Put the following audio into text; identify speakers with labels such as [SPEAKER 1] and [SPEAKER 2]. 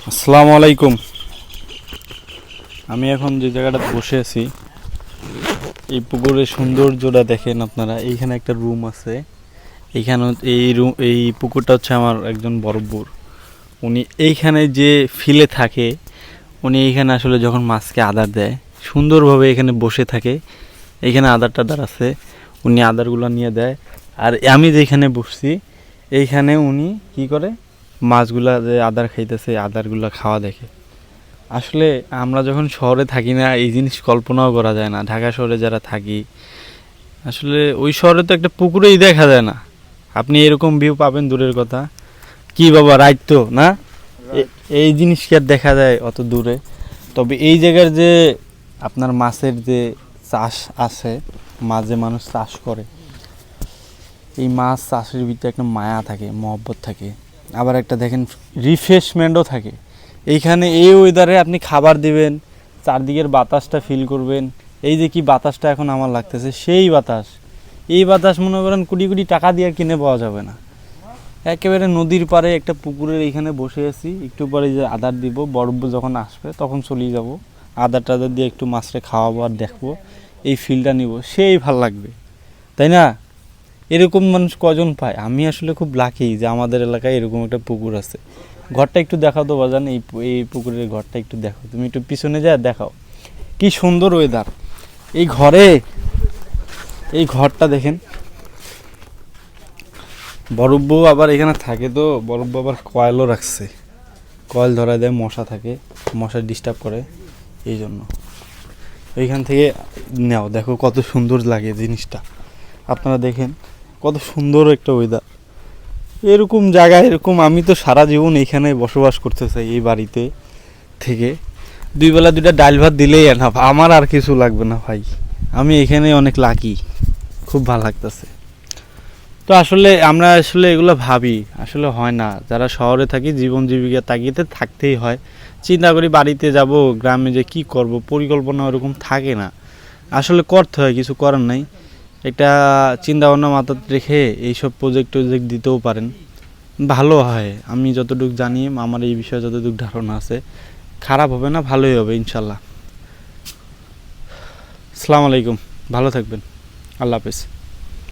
[SPEAKER 1] আসসালামু আলাইকুম। আমি এখন যে জায়গাটাতে বসে আছি, এই পুকুরের সৌন্দর্যটা দেখেন আপনারা। এইখানে একটা রুম আছে। এইখানে এই পুকুরটা হচ্ছে আমার একজন বড়ব্বুর। উনি এইখানে যে ফিলে থাকে, উনি এইখানে আসলে যখন মাছকে আদার দেয়, সুন্দরভাবে এখানে বসে থাকে। এইখানে আদার টাদার আছে, উনি আদারগুলো নিয়ে দেয়। আর আমি যেখানে বসছি, এইখানে উনি কি করে, মাছগুলা যে আদার খাইতেছে, আদারগুলা খাওয়া দেখে। আসলে আমরা যখন শহরে থাকি না, এই জিনিস কল্পনাও করা যায় না। ঢাকা শহরে যারা থাকি, আসলে ওই শহরে তো একটা পুকুরেই দেখা যায় না। আপনি এরকম ভিউ পাবেন দূরের কথা। কি বাবা, রাইট তো না? এই জিনিস কি আর দেখা যায় অত দূরে? তবে এই জায়গার যে আপনার মাছের যে চাষ আছে, মাঝে মানুষ চাষ করে, এই মাছ চাষের ভিতরে একটা মায়া থাকে, মহব্বত থাকে। আবার একটা দেখেন রিফ্রেশমেন্টও থাকে। এইখানে এই ওয়েদারে আপনি খাবার দিবেন, চারদিকের বাতাসটা ফিল করবেন। এই যে কি বাতাসটা এখন আমার লাগতেছে, সেই বাতাস। এই বাতাস মনে করেন কোটি কোটি টাকা দিয়ে কিনে পাওয়া যাবে না। একেবারে নদীর পাড়ে একটা পুকুরের এইখানে বসে আছি। একটু পরে যে আদার দিব, বরফ যখন আসবে তখন চলেই যাব। আদার টাদার দিয়ে একটু মাছটা খাওয়াবো আর দেখবো, এই ফিলটা নিব, সেই ভাল লাগবে, তাই না? এরকম মানুষ কজন পায়? আমি আসলে খুব লাকি যে আমাদের এলাকায় এরকম একটা পুকুর আছে। ঘরটা একটু দেখাও তো বাজান, এই পুকুরের ঘরটা একটু দেখো, তুমি একটু পিছনে যা দেখাও। কি সুন্দর ওয়েদার এই ঘরে। এই ঘরটা দেখেন, বরব্ব আবার এখানে থাকে, তো বরব্ব আবার কয়েলও রাখছে। কয়েল ধরা দেয়, মশা থাকে, মশা ডিস্টার্ব করে, এই জন্য এইখান থেকে নাও। দেখো কত সুন্দর লাগে জিনিসটা, আপনারা দেখেন কত সুন্দর একটা ওয়েদার। এরকম জায়গায়, এরকম আমি তো সারা জীবন এইখানে বসবাস করতে চাই, এই বাড়িতে থেকে। দুই বেলা দুইটা ডাল ভাত দিলেই এনাফ, আমার আর কিছু লাগবে না ভাই। আমি এখানে অনেক লাকি, খুব ভালো লাগতেছে। তো আসলে আমরা আসলে এগুলো ভাবি, আসলে হয় না। যারা শহরে থাকি, জীবন জীবিকা তাগিদে থাকতেই হয়। চিন্তা করি বাড়িতে যাব, গ্রামে যে কি করব, পরিকল্পনা ওরকম থাকে না। আসলে করতে হয়, কিছু করার নাই। একটা চিন্তা ভাবনা মাথায় রেখে এইসব প্রজেক্ট দিতেও পারেন, ভালো হয়। আমি যতটুকু জানি, আমার এই বিষয়ে যতটুকু ধারণা আছে, খারাপ হবে না, ভালোই হবে ইনশাল্লাহ। আসসালামু আলাইকুম, ভালো থাকবেন, আল্লাহ হাফেজ।